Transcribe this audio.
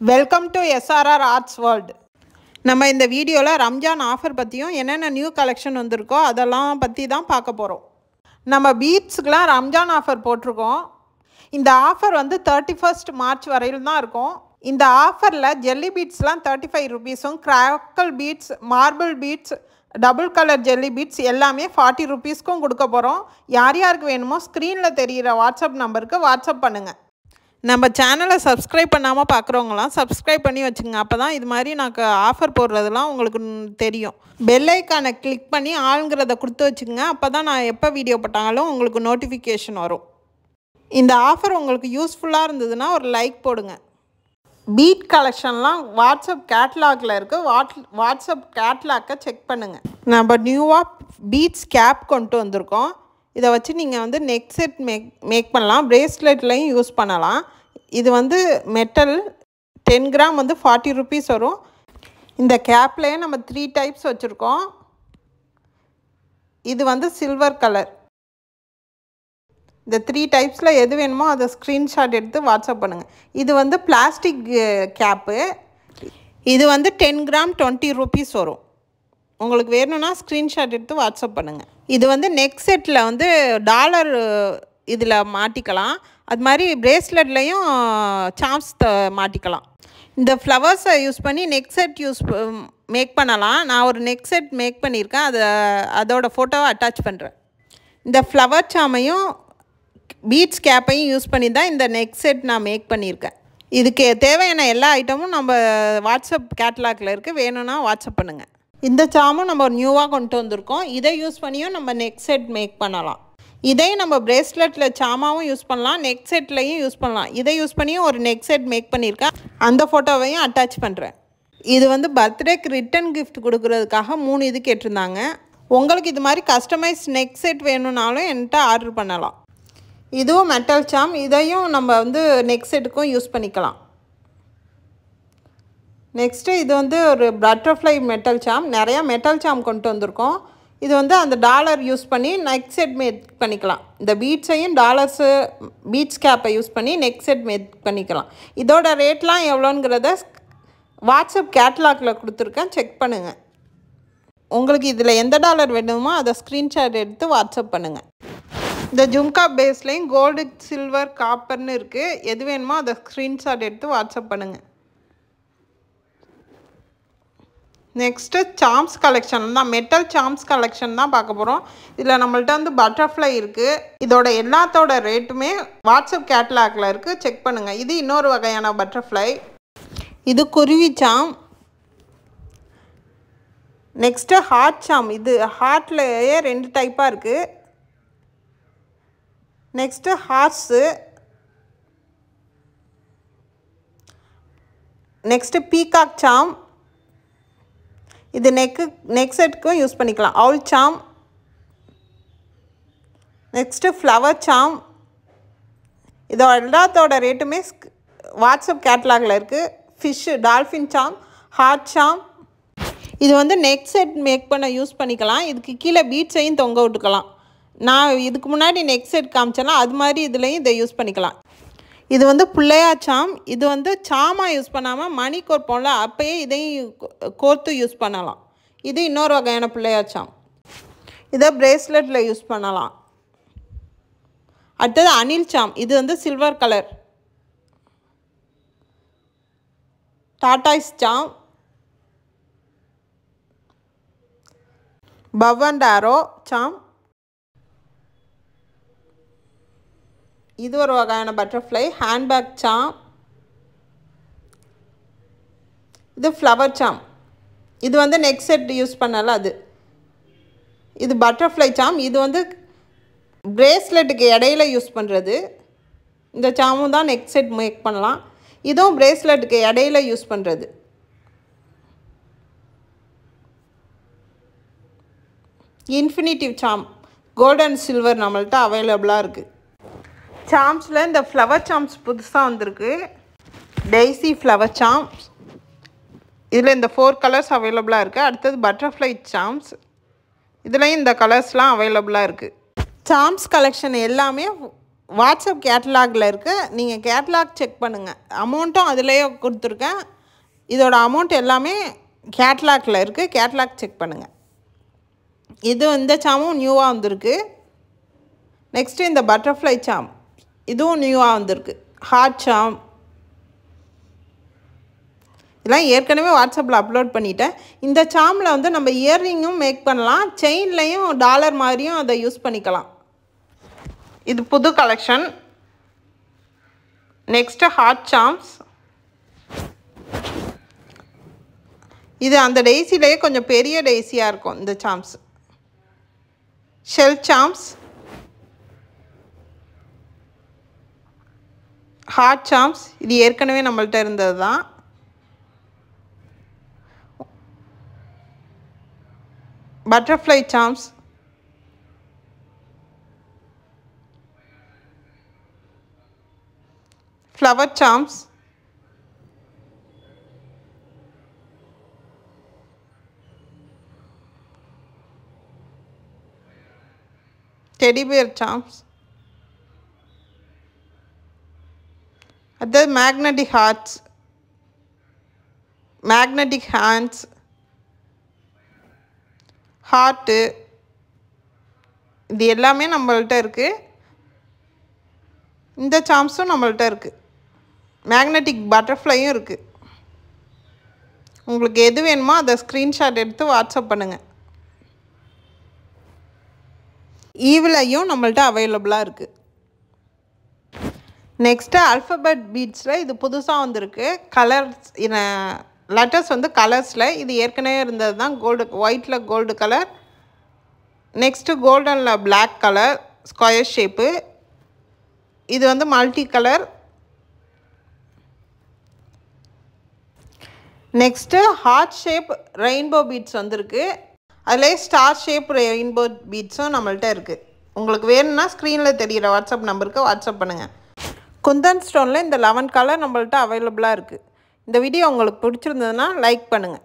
Welcome to SRR arts world. நம்ம இந்த வீடியோவில் ரம்ஜான் ஆஃபர் பற்றியும் என்னென்ன நியூ கலெக்ஷன் வந்திருக்கோ அதெல்லாம் பற்றி தான் பார்க்க போகிறோம். நம்ம பீட்ஸுக்கெலாம் ரம்ஜான் ஆஃபர் போட்டிருக்கோம். இந்த ஆஃபர் வந்து 31 மார்ச் வரையில் தான் இருக்கும். இந்த ஆஃபரில் ஜெல்லி பீட்ஸ்லாம் 35 ருபீஸும், crackle beads, marble beads, double colour jelly beads எல்லாமே 40 ருபீஸ்க்கும் கொடுக்க போகிறோம். யார் யாருக்கு வேணுமோ ஸ்க்ரீனில் தெரிகிற வாட்ஸ்அப் நம்பருக்கு வாட்ஸ்அப் பண்ணுங்கள். நம்ம சேனலை சப்ஸ்கிரைப் பண்ணாமல் பார்க்குறவங்களாம் சப்ஸ்கிரைப் பண்ணி வச்சுங்க. அப்போ தான் இது மாதிரி நான் ஆஃபர் போடுறதெல்லாம் உங்களுக்கு தெரியும். பெல் ஐக்கானை கிளிக் பண்ணி ஆளுங்கிறத கொடுத்து வச்சுக்கோங்க. அப்போ தான் நான் எப்போ வீடியோ போட்டாலும் உங்களுக்கு நோட்டிஃபிகேஷன் வரும். இந்த ஆஃபர் உங்களுக்கு யூஸ்ஃபுல்லாக இருந்ததுன்னா ஒரு லைக் போடுங்க. பீட் கலெக்ஷன்லாம் வாட்ஸ்அப் கேட்லாகில் இருக்குது. வாட்ஸ்அப் கேட்லாக்கை செக் பண்ணுங்கள். நம்ம நியூவாக பீட்ஸ் கேப் கொண்டு வந்திருக்கோம். இதை வச்சு நீங்கள் வந்து நெக் செட் மேக் பண்ணலாம். பிரேஸ்லெட்லையும் யூஸ் பண்ணலாம். இது வந்து மெட்டல் 10 கிராம் வந்து 40 ருபீஸ் வரும். இந்த கேப்லேயே நம்ம 3 டைப்ஸ் வச்சுருக்கோம். இது வந்து சில்வர் கலர். இந்த 3 டைப்ஸில் எது வேணுமோ அதை ஸ்க்ரீன்ஷாட் எடுத்து வாட்ஸ்அப் பண்ணுங்கள். இது வந்து பிளாஸ்டிக் கேப்பு. இது வந்து 10 கிராம் 20 ருபீஸ் வரும். உங்களுக்கு வேணும்னா ஸ்க்ரீன்ஷாட் எடுத்து வாட்ஸ்அப் பண்ணுங்கள். இது வந்து நெக் செட்டில் வந்து டாலர் இதில் மாட்டிக்கலாம். அது மாதிரி பிரேஸ்லெட்லேயும் சாம்ஸ் மாட்டிக்கலாம். இந்த ஃப்ளவர்ஸை யூஸ் பண்ணி நெக் செட் மேக் பண்ணலாம். நான் ஒரு நெக் செட் மேக் பண்ணியிருக்கேன். அதோட ஃபோட்டோவை அட்டாச் பண்ணுறேன். இந்த ஃப்ளவர் சாமையும் பீட்ஸ் கேப்பையும் யூஸ் பண்ணி தான் இந்த நெக் செட் நான் மேக் பண்ணியிருக்கேன். இதுக்கு தேவையான எல்லா ஐட்டமும் நம்ம வாட்ஸ்அப் கேட்லாகில் இருக்குது. வேணும்னா வாட்ஸ்அப் பண்ணுங்கள். இந்த சாமும் நம்ம நியூவாக கொண்டு வந்திருக்கோம். இதை யூஸ் பண்ணியும் நம்ம நெக் செட் மேக் பண்ணலாம். இதையும் நம்ம பிரேஸ்லெட்டில் சாமாவும் யூஸ் பண்ணலாம், நெக் செட்லையும் யூஸ் பண்ணலாம். இதை யூஸ் பண்ணியும் ஒரு நெக் செட் மேக் பண்ணியிருக்கேன். அந்த ஃபோட்டோவையும் அட்டாச் பண்ணுறேன். இது வந்து பர்த்டேக்கு ரிட்டன் கிஃப்ட் கொடுக்குறதுக்காக 3 இது கேட்டிருந்தாங்க. உங்களுக்கு இது மாதிரி கஸ்டமைஸ் நெக் செட் வேணும்னாலும் என்கிட்ட ஆர்டர் பண்ணலாம். இதுவும் மெட்டல் சாம். இதையும் நம்ம வந்து நெக் செட்டுக்கும் யூஸ் பண்ணிக்கலாம். நெக்ஸ்ட்டு இது வந்து ஒரு பட்டர்ஃப்ளை மெட்டல் சாம். நிறையா மெட்டல் சாம் கொண்டு வந்திருக்கோம். இது வந்து அந்த டாலர் யூஸ் பண்ணி நெக் செட் மேக் பண்ணிக்கலாம். இந்த பீட்ஸையும் டாலர்ஸு பீட்ஸ் கேப்பை யூஸ் பண்ணி நெக் செட் மேக் பண்ணிக்கலாம். இதோட ரேட்லாம் எவ்வளோங்கிறத வாட்ஸ்அப் கேட்லாகில் கொடுத்துருக்கேன். செக் பண்ணுங்கள். உங்களுக்கு இதில் எந்த டாலர் வேணுமோ அதை ஸ்க்ரீன்ஷாட் எடுத்து வாட்ஸ்அப் பண்ணுங்கள். இந்த ஜும்கா பேஸ்லேயும் கோல்டு, சில்வர், காப்பர்னு இருக்குது. எது வேணுமோ அதை ஸ்க்ரீன்ஷாட் எடுத்து வாட்ஸ்அப் பண்ணுங்கள். நெக்ஸ்ட்டு சாம்ஸ் கலெக்ஷன் தான், மெட்டல் சாம்ஸ் கலெக்ஷன் தான் பார்க்க போகிறோம். இதில் நம்மள்ட்ட வந்து பட்டர்ஃப்ளை இருக்குது. இதோட எல்லாத்தோட ரேட்டுமே வாட்ஸ்அப் கேட்லாகில் இருக்குது. செக் பண்ணுங்கள். இது இன்னொரு வகையான பட்டர்ஃப்ளை. இது குருவி சாம். நெக்ஸ்ட்டு ஹார்ட் சாம். இது ஹார்ட்லேயே 2 டைப்பாக இருக்குது. Next horse. நெக்ஸ்ட்டு பீகாக் சாம். இது நெக் செட்டுக்கும் யூஸ் பண்ணிக்கலாம். அவுல் சாம். நெக்ஸ்ட்டு ஃப்ளவர் சாம். இதோட எல்லாத்தோட ரேட்டுமே வாட்ஸ்அப் கேட்லாகில் இருக்குது. ஃபிஷ்ஷு, டால்ஃபின் சாம், ஹார்ட் சாம். இது வந்து நெக் செட் மேக் பண்ண யூஸ் பண்ணிக்கலாம். இதுக்கு கீழே பீட்ஸையும் தொங்க விட்டுக்கலாம். நான் இதுக்கு முன்னாடி நெக் செட் காமிச்சேன்னா அது மாதிரி இதுலேயும் இதை யூஸ் பண்ணிக்கலாம். இது வந்து புள்ளையா சாம். இது வந்து சாமாக யூஸ் பண்ணாமல் மணி கோர்ப்போம்ல, அப்போயே இதையும் கோர்த்து யூஸ் பண்ணலாம். இது இன்னொரு வகையான புள்ளையா சாம். இதை பிரேஸ்லெட்டில் யூஸ் பண்ணலாம். அடுத்தது அணில் சாம். இது வந்து silver colour. Tortoise charm. Bow and arrow charm. இது ஒரு வகையான பட்டர்ஃப்ளை. ஹேண்ட்பேக் சாம். இது ஃப்ளவர் சாம். இது வந்து நெக் செட் யூஸ் பண்ணல அது. இது பட்டர்ஃப்ளை சாம். இது வந்து பிரேஸ்லெட்டுக்கு இடையில யூஸ் பண்ணுறது. இந்த சாமும் தான் நெக் செட் மேக் பண்ணலாம். இதுவும் பிரேஸ்லெட்டுக்கு இடையில யூஸ் பண்ணுறது. Infinitive charm. Gold and silver நம்மள்ட்ட அவைலபிளாக இருக்குது. சாம்ஸில் இந்த ஃப்ளவர் சாம்ஸ் புதுசாக வந்திருக்கு. Daisy flower charms. இதில் இந்த 4 கலர்ஸ் அவைலபிளாக இருக்குது. அடுத்தது பட்டர்ஃப்ளை சாம்ஸ். இதுலேயும் இந்த கலர்ஸ்லாம் அவைலபிளாக இருக்குது. சாம்ஸ் கலெக்ஷன் எல்லாமே வாட்ஸ்அப் கேட்டலாகில் இருக்குது. நீங்கள் கேட்டலாக் செக் பண்ணுங்கள். அமௌண்ட்டும் அதிலேயே கொடுத்துருக்கேன். இதோட அமௌண்ட் எல்லாமே கேட்டலாகில் இருக்குது. கேட்டலாக் செக் பண்ணுங்கள். இது இந்த சாமும் நியூவாக வந்திருக்கு. நெக்ஸ்ட்டு இந்த பட்டர்ஃப்ளை சாம், இதுவும் நியூவாக வந்திருக்கு. ஹார்ட் சாம் இதெல்லாம் ஏற்கனவே வாட்ஸ்அப்பில் அப்லோட் பண்ணிட்டேன். இந்த சாமில் வந்து நம்ம இயர்ரிங்கும் மேக் பண்ணலாம், செயின்லேயும் டாலர் மாதிரியும் அதை யூஸ் பண்ணிக்கலாம். இது புது கலெக்ஷன். Next heart charms. இது அந்த டெய்ஸிலேயே கொஞ்சம் பெரிய டெய்ஸியாக இருக்கும் இந்த charms. Shell charms, heart charms, இது ஏற்கனவே நம்மள்ட்ட இருந்தது தான். Butterfly charms, flower charms, teddy bear charms, அடுத்தது magnetic hearts, magnetic hands, heart, இது எல்லாமே நம்மள்ட்ட இருக்குது. இந்த சாம்ஸும் நம்மள்ட்ட இருக்குது. மேக்னெட்டிக் பட்டர்ஃப்ளையும் இருக்குது. உங்களுக்கு எது வேணுமோ அதை ஸ்க்ரீன்ஷாட் எடுத்து வாட்ஸ்அப் பண்ணுங்கள். ஈவிலையும் நம்மள்ட்ட அவைலபிளாக இருக்குது. நெக்ஸ்ட்டு அல்ஃபபெட் பீட்ஸில் இது புதுசாக வந்திருக்கு. கலர்ஸ் லெட்டர்ஸ் வந்து கலர்ஸில். இது ஏற்கனவே இருந்தது தான். கோல்டு ஒயிட்டில் கோல்டு கலர், நெக்ஸ்ட்டு கோல்டனில் பிளாக் கலர் ஸ்கொயர் ஷேப்பு. இது வந்து multi colour. Next heart shape rainbow beads வந்திருக்கு. அதிலே ஸ்டார் ஷேப் ரெயின்போ பீட்ஸும் நம்மள்ட்ட இருக்குது. உங்களுக்கு வேணும்னா ஸ்க்ரீனில் தெரிகிற வாட்ஸ்அப் நம்பருக்கு வாட்ஸ்அப் பண்ணுங்கள். குந்தன் ஸ்டோனில் இந்த 11 கலர் நம்மள்ட்ட அவைலபிளாக இருக்குது. இந்த வீடியோ உங்களுக்கு பிடிச்சிருந்ததுன்னா லைக் பண்ணுங்கள்.